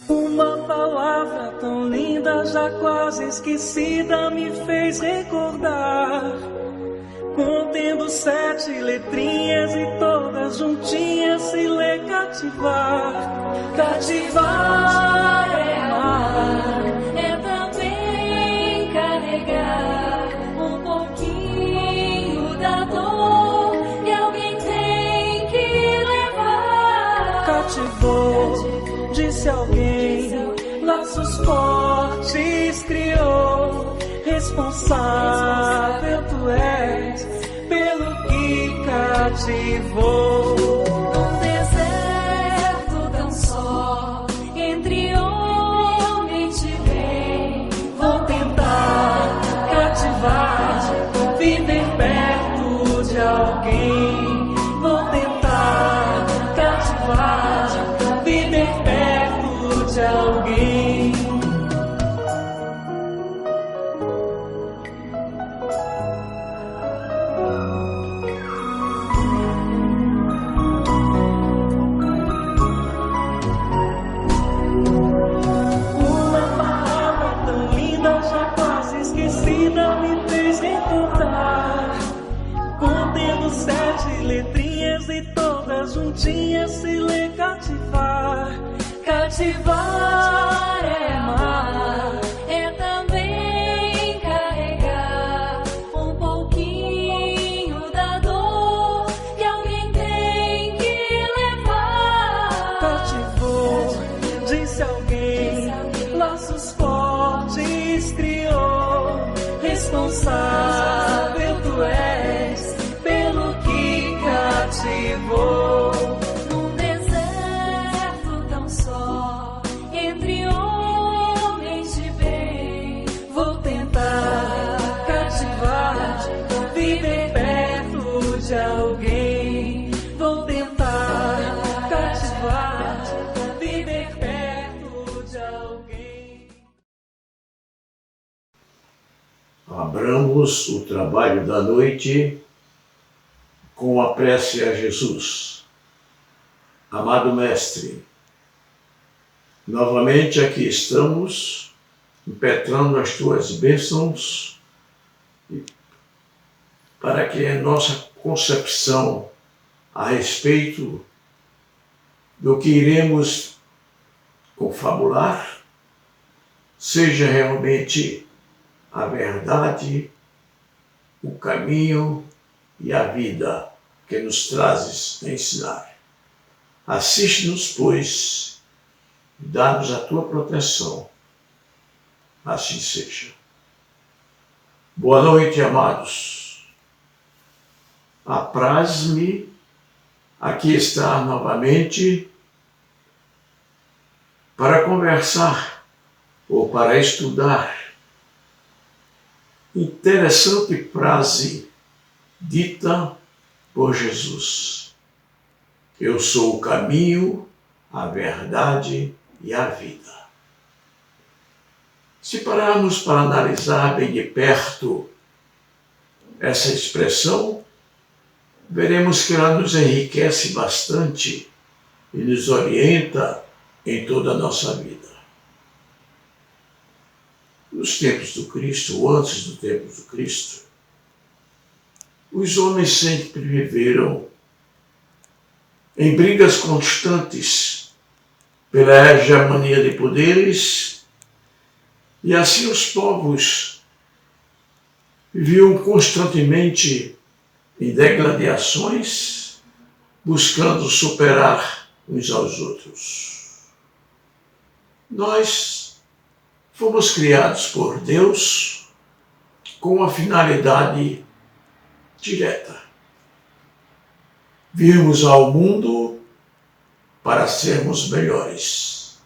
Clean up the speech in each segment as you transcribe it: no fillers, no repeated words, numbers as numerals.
Uma palavra tão linda, já quase esquecida, me fez recordar. Contendo 7 letrinhas e todas juntinhas se lê cativar. Cativar é amar, é também carregar um pouquinho da dor que alguém tem que levar. Cativou, disse alguém, laços fortes criou. Responsável tu és pelo que cativou. Num deserto tão só, entre homem te vem. Vou tentar cativar, viver perto de alguém. Vou tentar cativar, viver perto de alguém. Me fez recordar, contendo 7 letrinhas e todas juntinhas se lê cativar. Cativar é amar, é também carregar um pouquinho da dor que alguém tem que levar. Cativou, disse alguém, laços fortes criou. Responsável tu és pelo que cativou. Num deserto tão só, entre homens de bem. Vou tentar cativar, viver perto de alguém. Vou tentar cativar, viver perto de alguém. Abramos o trabalho da noite com a prece a Jesus. Amado Mestre, novamente aqui estamos impetrando as Tuas bênçãos para que a nossa concepção a respeito do que iremos confabular seja realmente a verdade, o caminho e a vida que nos trazes a ensinar. Assiste-nos, pois, e dá-nos a tua proteção. Assim seja. Boa noite, amados. Apraz-me aqui estar novamente para conversar ou para estudar interessante frase dita por Jesus. Eu sou o caminho, a verdade e a vida. Se pararmos para analisar bem de perto essa expressão, veremos que ela nos enriquece bastante e nos orienta em toda a nossa vida. Nos tempos do Cristo, ou antes do tempo do Cristo, os homens sempre viveram em brigas constantes pela hegemonia de poderes, e assim os povos viviam constantemente em degladiações, buscando superar uns aos outros. Nós fomos criados por Deus com uma finalidade direta. Vimos ao mundo para sermos melhores.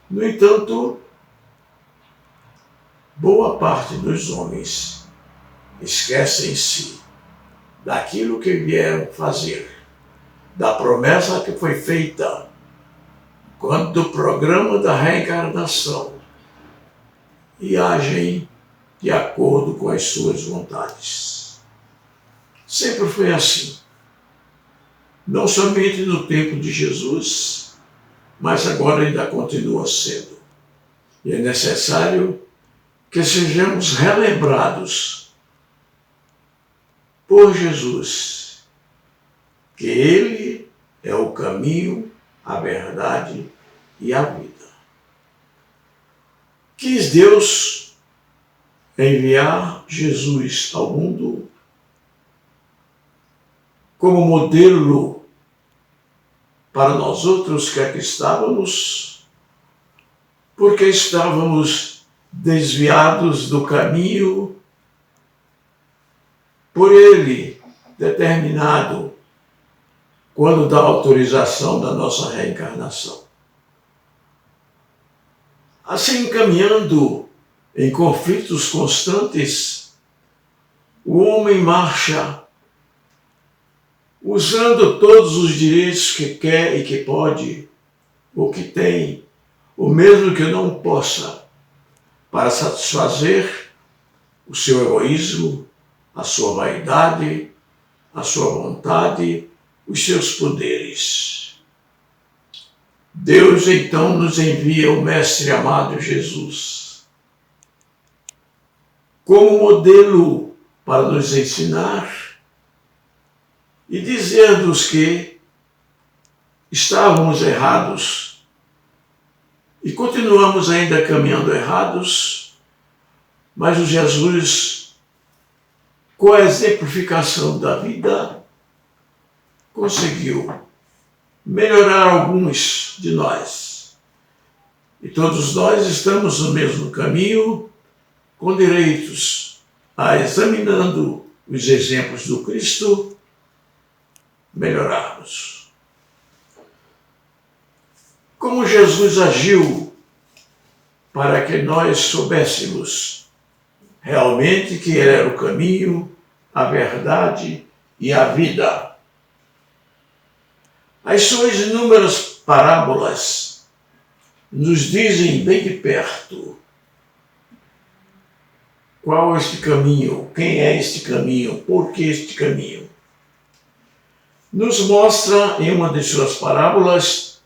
No entanto, boa parte dos homens esquecem-se daquilo que vieram fazer, da promessa que foi feita quanto do programa da reencarnação e agem de acordo com as suas vontades. Sempre foi assim. Não somente no tempo de Jesus, mas agora ainda continua sendo. E é necessário que sejamos relembrados por Jesus que Ele é o caminho, a verdade e a vida. Quis Deus enviar Jesus ao mundo como modelo para nós outros que aqui estávamos, porque estávamos desviados do caminho por Ele determinado quando dá autorização da nossa reencarnação. Assim, caminhando em conflitos constantes, o homem marcha usando todos os direitos que quer e que pode, ou que tem, ou mesmo que não possa, para satisfazer o seu egoísmo, a sua vaidade, a sua vontade, os seus poderes. Deus então nos envia o Mestre amado Jesus como modelo para nos ensinar e dizer-nos que estávamos errados e continuamos ainda caminhando errados, mas o Jesus, com a exemplificação da vida, conseguiu melhorar alguns de nós. E todos nós estamos no mesmo caminho, com direitos a, examinando os exemplos do Cristo, melhorarmos. Como Jesus agiu para que nós soubéssemos realmente que Ele era o caminho, a verdade e a vida. As suas inúmeras parábolas nos dizem bem de perto qual é este caminho, quem é este caminho, por que este caminho. Nos mostra em uma de suas parábolas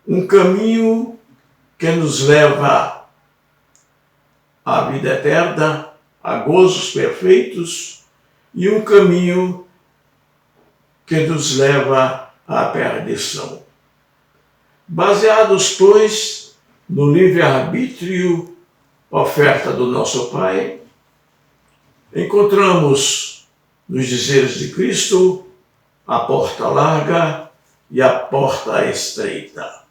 um caminho que nos leva à vida eterna, a gozos perfeitos, e um caminho que nos leva à perdição. Baseados, pois, no livre-arbítrio, oferta do nosso Pai, encontramos nos dizeres de Cristo a porta larga e a porta estreita.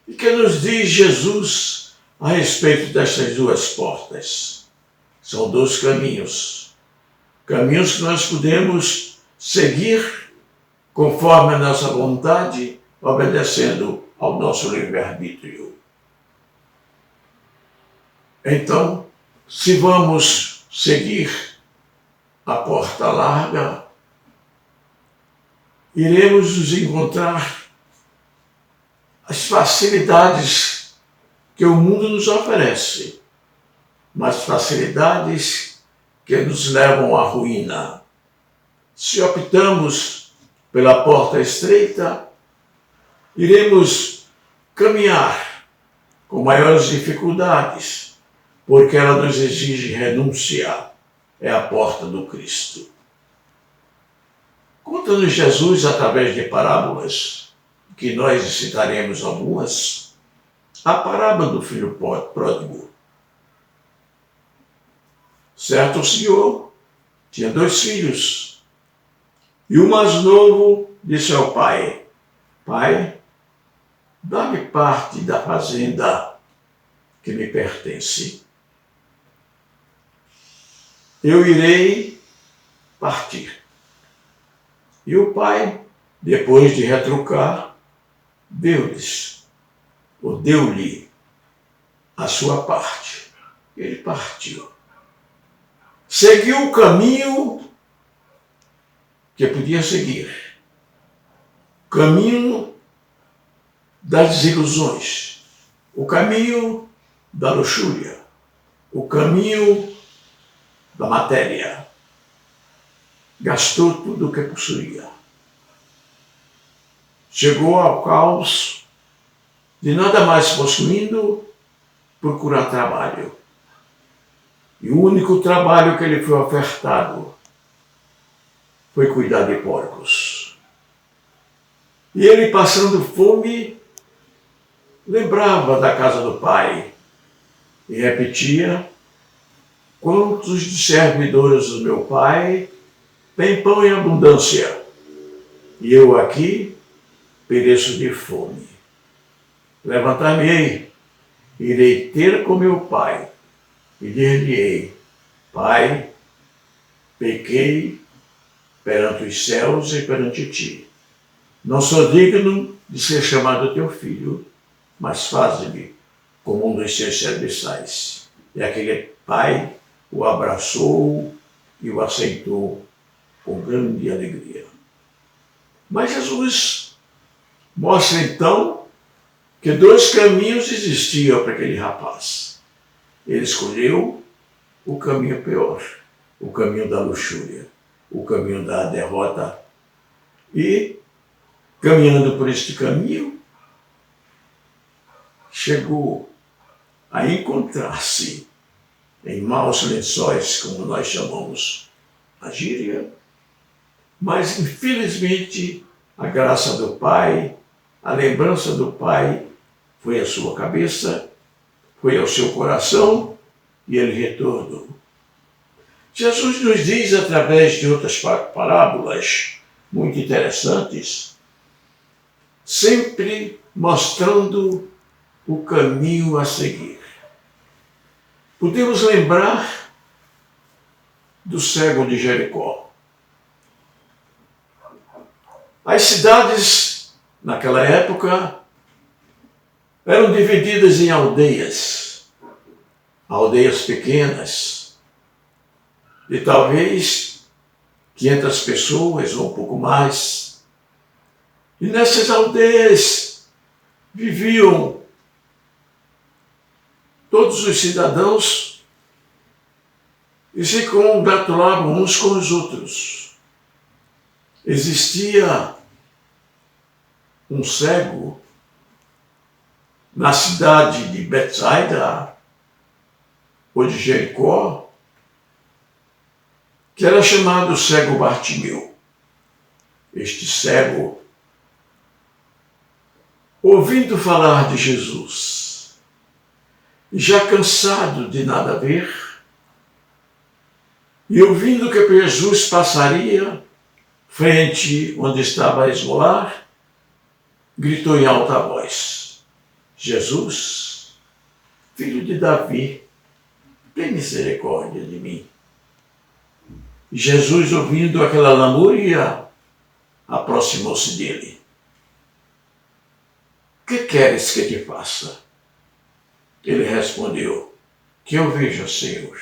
E que nos diz Jesus a respeito destas duas portas? São dois caminhos. Caminhos que nós podemos seguir conforme a nossa vontade, obedecendo ao nosso livre-arbítrio. Então, se vamos seguir a porta larga, iremos nos encontrar as facilidades que o mundo nos oferece, mas facilidades que nos levam à ruína. Se optamos pela porta estreita, iremos caminhar com maiores dificuldades, porque ela nos exige renúncia. É a porta do Cristo. Conta-nos Jesus, através de parábolas, que nós citaremos algumas, a parábola do filho pródigo. Certo senhor tinha 2 filhos, e o mais novo disse ao pai: Pai, dá-me parte da fazenda que me pertence. Eu irei partir. E o pai, depois de retrucar, deu-lhe a sua parte. Ele partiu. Seguiu o caminho que podia seguir. Caminho das desilusões, o caminho da luxúria, o caminho da matéria. Gastou tudo o que possuía. Chegou ao caos de nada mais possuindo, procurar trabalho. E o único trabalho que lhe foi ofertado foi cuidar de porcos. E ele, passando fome, lembrava da casa do pai e repetia: quantos dos servidores do meu pai têm pão em abundância, e eu aqui pereço de fome. Levantar-me-ei, irei ter com meu pai, e dir-lhe-ei: Pai, pequei perante os céus e perante ti. Não sou digno de ser chamado teu filho, mas faze-me como um dos seus serviçais. E aquele pai o abraçou e o aceitou com grande alegria. Mas Jesus mostra então que dois caminhos existiam para aquele rapaz. Ele escolheu o caminho pior, o caminho da luxúria, o caminho da derrota. E, caminhando por este caminho, chegou a encontrar-se em maus lençóis, como nós chamamos a gíria, mas, infelizmente, a graça do Pai, a lembrança do Pai foi à sua cabeça, foi ao seu coração e ele retornou. Jesus nos diz, através de outras parábolas muito interessantes, sempre mostrando o caminho a seguir. Podemos lembrar do cego de Jericó. As cidades, naquela época, eram divididas em aldeias pequenas, de talvez 500 pessoas ou um pouco mais. E nessas aldeias viviam todos os cidadãos e se congratulavam uns com os outros. Existia um cego na cidade de Betsaida, ou de Jericó, que era chamado cego Bartimeu. Este cego, ouvindo falar de Jesus, já cansado de nada ver, e ouvindo que Jesus passaria frente onde estava a esmolar, gritou em alta voz: Jesus, filho de Davi, tem misericórdia de mim. E Jesus, ouvindo aquela lamúria, aproximou-se dele. Que queres que te faça? Ele respondeu: que eu veja, Senhor.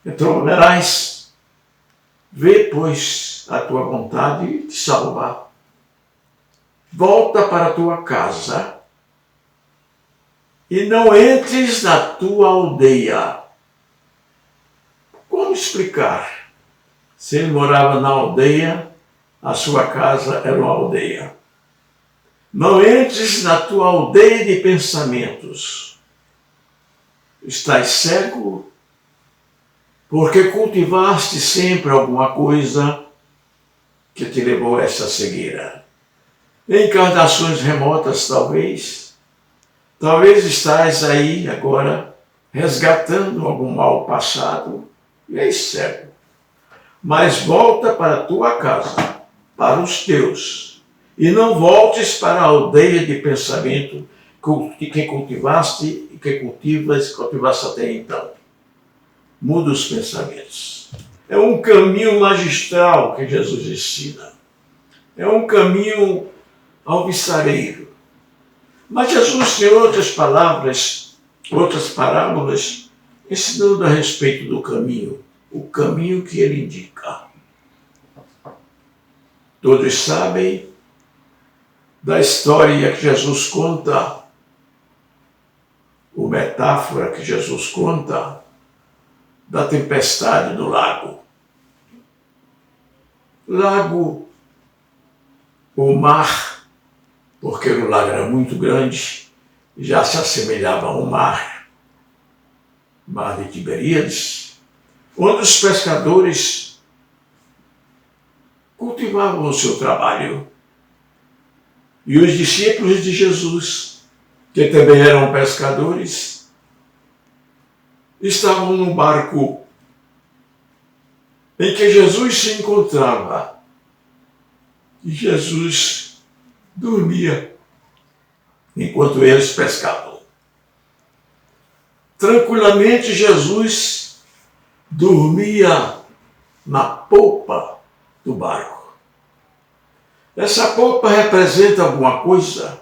Então verás, vê, pois, a tua vontade te salvar. Volta para a tua casa e não entres na tua aldeia. Como explicar? Se ele morava na aldeia, a sua casa era uma aldeia. Não entres na tua aldeia de pensamentos. Estás cego porque cultivaste sempre alguma coisa que te levou a essa cegueira. Encarnações remotas, talvez estás aí agora resgatando algum mal passado e és cego. Mas volta para a tua casa, para os teus, e não voltes para a aldeia de pensamento que cultivaste e que cultivaste até então. Muda os pensamentos. É um caminho magistral que Jesus ensina. É um caminho alvissareiro. Mas Jesus tem outras palavras, outras parábolas, ensinando a respeito do caminho, o caminho que ele indica. Todos sabem da história que Jesus conta, ou metáfora que Jesus conta, da tempestade no lago. Lago, o mar, porque o lago era muito grande, já se assemelhava a um mar de Tiberíades, onde os pescadores cultivavam o seu trabalho. E os discípulos de Jesus, que também eram pescadores, estavam no barco em que Jesus se encontrava. E Jesus dormia enquanto eles pescavam. Tranquilamente, Jesus dormia na polpa do barco. Essa polpa representa alguma coisa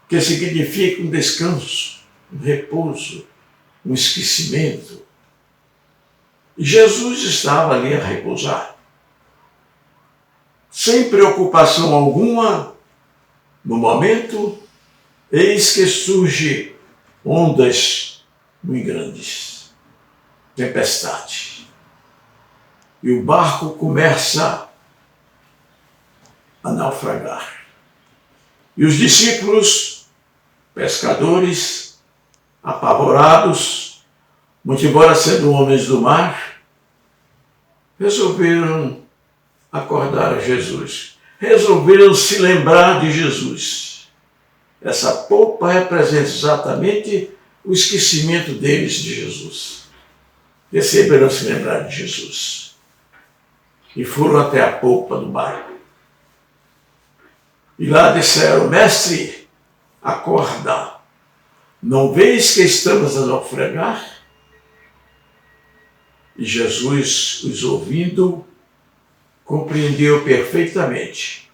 que significa um descanso, um repouso, um esquecimento. E Jesus estava ali a repousar, sem preocupação alguma. No momento, eis que surge ondas muito grandes, tempestade. E o barco começa a naufragar. E os discípulos, pescadores, apavorados, muito embora sendo homens do mar, resolveram acordar a Jesus. Resolveram se lembrar de Jesus. Essa polpa representa exatamente o esquecimento deles de Jesus. Resolveram se lembrar de Jesus. E foram até a polpa do barco. E lá disseram: Mestre, acorda, não vês que estamos a naufragar? E Jesus, os ouvindo, compreendeu perfeitamente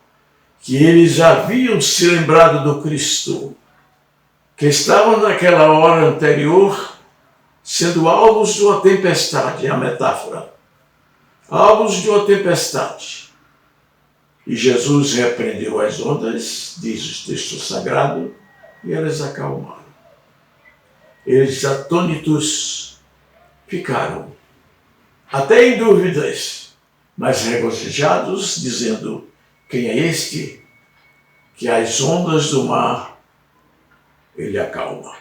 que eles haviam se lembrado do Cristo, que estavam naquela hora anterior sendo alvos de uma tempestade, é a metáfora, alvos de uma tempestade. E Jesus repreendeu as ondas, diz o texto sagrado, e elas acalmaram. Eles, atônitos, ficaram, até em dúvidas, mas regozijados, dizendo: quem é este que as ondas do mar ele acalma?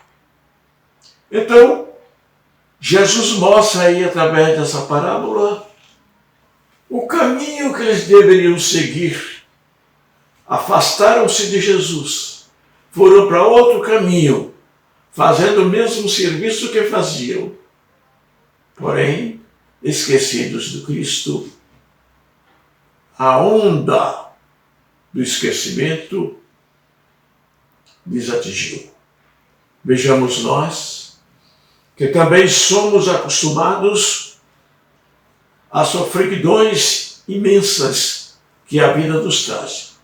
Então, Jesus mostra aí, através dessa parábola, o caminho que eles deveriam seguir. Afastaram-se de Jesus, foram para outro caminho, fazendo o mesmo serviço que faziam, porém, esquecidos do Cristo. A onda do esquecimento lhes atingiu. Vejamos nós, que também somos acostumados a sofreguidões imensas que a vida nos traz,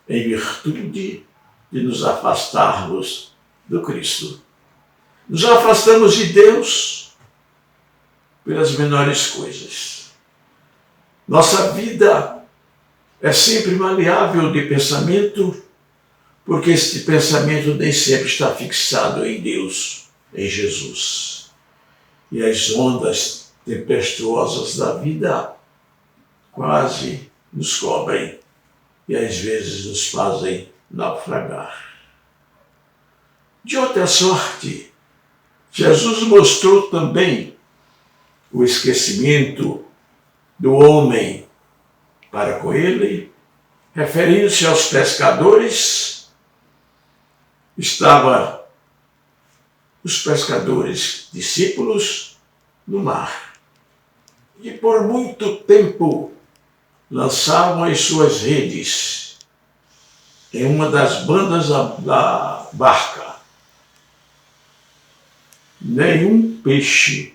em virtude de nos afastarmos do Cristo. Nos afastamos de Deus pelas menores coisas. Nossa vida é sempre maleável de pensamento, porque este pensamento nem sempre está fixado em Deus, em Jesus. E as ondas tempestuosas da vida quase nos cobrem e às vezes nos fazem naufragar. De outra sorte, Jesus mostrou também o esquecimento do homem para com ele, referindo-se aos pescadores. Estavam os pescadores discípulos no mar e por muito tempo lançavam as suas redes em uma das bandas da barca. Nenhum peixe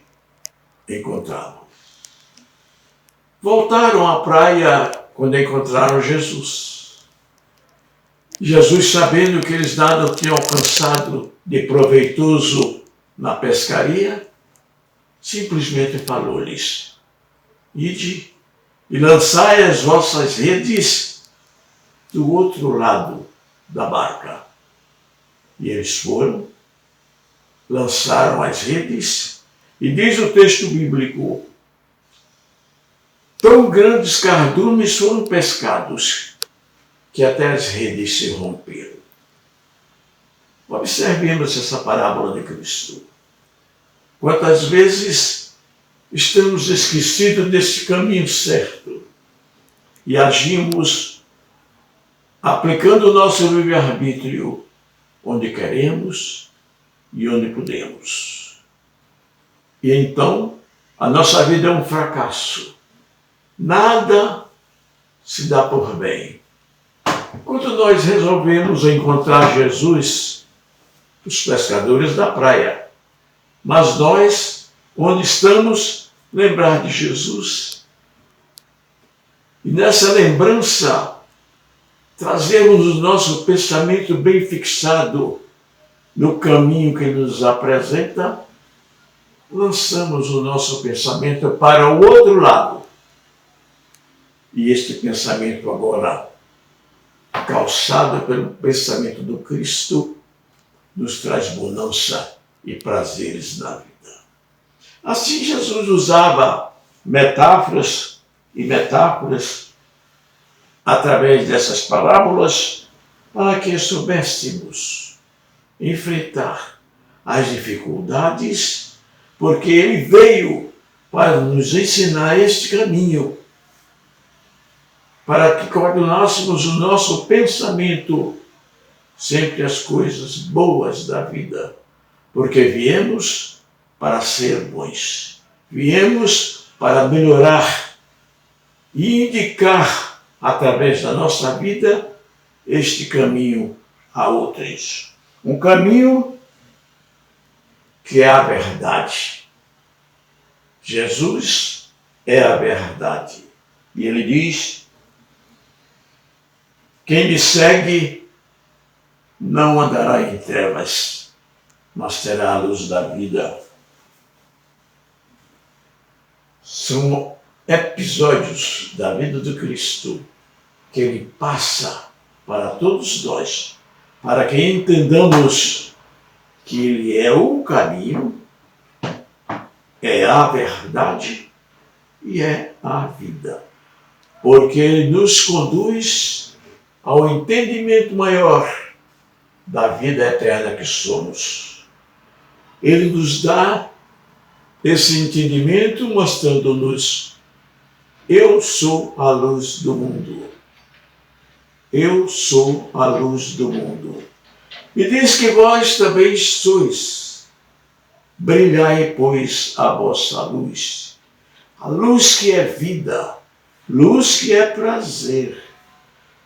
encontraram. Voltaram à praia quando encontraram Jesus. Jesus, sabendo que eles nada tinham alcançado de proveitoso na pescaria, simplesmente falou-lhes: ide e lançai as vossas redes do outro lado da barca. E eles foram, lançaram as redes, e diz o texto bíblico, tão grandes cardumes foram pescados, que até as redes se romperam. Observemos essa parábola de Cristo. Quantas vezes estamos esquecidos desse caminho certo e agimos aplicando o nosso livre-arbítrio onde queremos e onde podemos. E então, a nossa vida é um fracasso. Nada se dá por bem. Quando nós resolvemos encontrar Jesus, os pescadores da praia, mas nós, onde estamos, lembrar de Jesus. E nessa lembrança, trazermos o nosso pensamento bem fixado no caminho que nos apresenta, lançamos o nosso pensamento para o outro lado. E este pensamento agora, calçado pelo pensamento do Cristo, nos traz bonança e prazeres na vida. Assim Jesus usava metáforas através dessas parábolas para que soubéssemos enfrentar as dificuldades, porque ele veio para nos ensinar este caminho, para que coordenássemos o nosso pensamento sempre as coisas boas da vida, porque viemos para ser bons, viemos para melhorar e indicar através da nossa vida este caminho a outros. Um caminho que é a verdade. Jesus é a verdade. E ele diz, quem me segue não andará em trevas, mas terá a luz da vida. São episódios da vida do Cristo que ele passa para todos nós, para que entendamos que ele é o caminho, é a verdade e é a vida. Porque ele nos conduz ao entendimento maior da vida eterna que somos. Ele nos dá esse entendimento mostrando-nos: eu sou a luz do mundo. Eu sou a luz do mundo. E diz que vós também sois. Brilhai, pois, a vossa luz. A luz que é vida, luz que é prazer,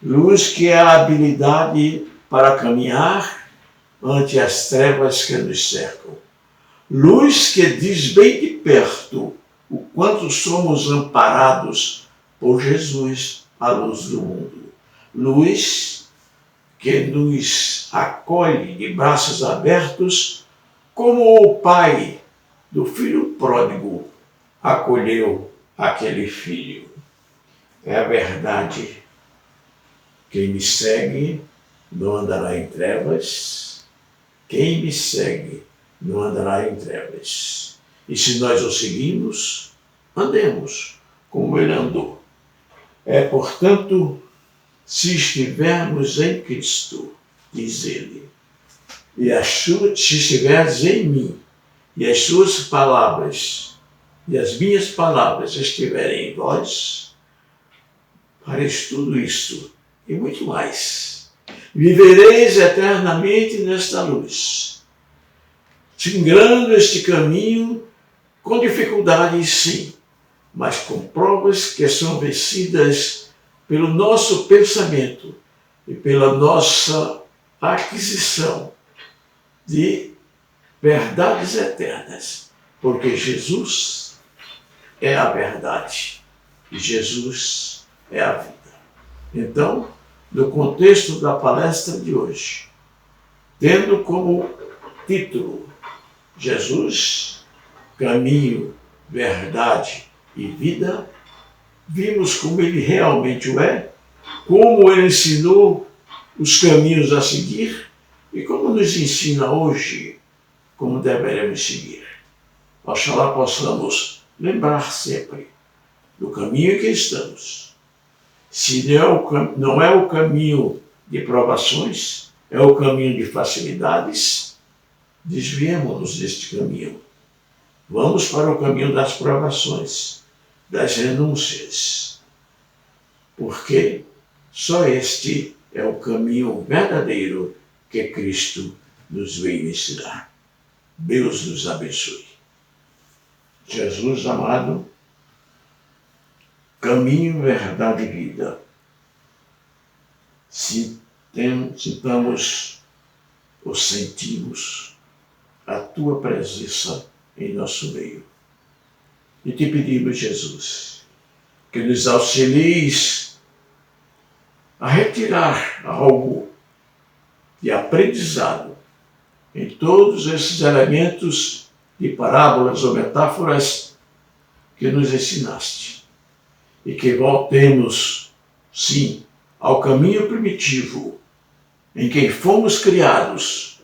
luz que é a habilidade para caminhar ante as trevas que nos cercam. Luz que diz bem de perto o quanto somos amparados por Jesus, a luz do mundo. Luz que nos acolhe de braços abertos, como o pai do filho pródigo acolheu aquele filho. É a verdade. Quem me segue não andará em trevas. Quem me segue não andará em trevas. E se nós o seguimos, andemos como ele andou. Portanto, se estivermos em Cristo, diz ele, se estiveres em mim, e as suas palavras, e as minhas palavras estiverem em vós, fareis tudo isto e muito mais. Vivereis eternamente nesta luz, singrando este caminho com dificuldades, sim, mas com provas que são vencidas pelo nosso pensamento e pela nossa aquisição de verdades eternas, porque Jesus é a verdade e Jesus é a vida. Então, no contexto da palestra de hoje, tendo como título Jesus, caminho, verdade e vida, vimos como ele realmente o é como ele ensinou os caminhos a seguir e como nos ensina hoje como deveremos seguir. Oxalá possamos lembrar sempre do caminho em que estamos. Se não é o caminho de provações, é o caminho de facilidades, desviemos-nos deste caminho. Vamos para o caminho das provações, das renúncias, porque só este é o caminho verdadeiro que Cristo nos veio ensinar. Deus nos abençoe. Jesus amado, caminho, verdade e vida. Sintamos ou sentimos a tua presença em nosso meio. E te pedimos, Jesus, que nos auxilies a retirar algo de aprendizado em todos esses elementos de parábolas ou metáforas que nos ensinaste. E que voltemos, sim, ao caminho primitivo em que fomos criados,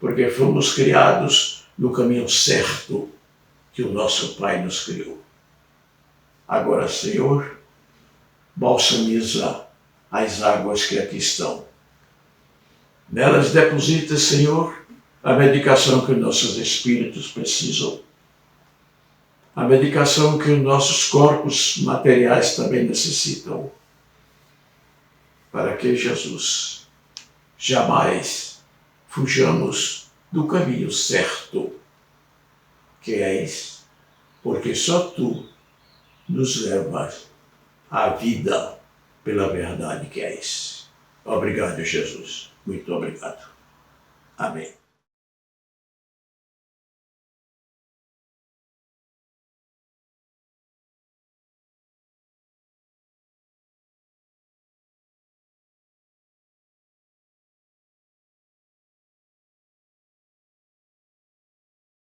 porque fomos criados no caminho certo que o nosso Pai nos criou. Agora, Senhor, balsamiza as águas que aqui estão. Nelas deposita, Senhor, a medicação que os nossos espíritos precisam, a medicação que os nossos corpos materiais também necessitam, para que, Jesus, jamais fujamos do caminho certo que és, porque só tu nos levas à vida pela verdade que és. Obrigado, Jesus. Muito obrigado. Amém.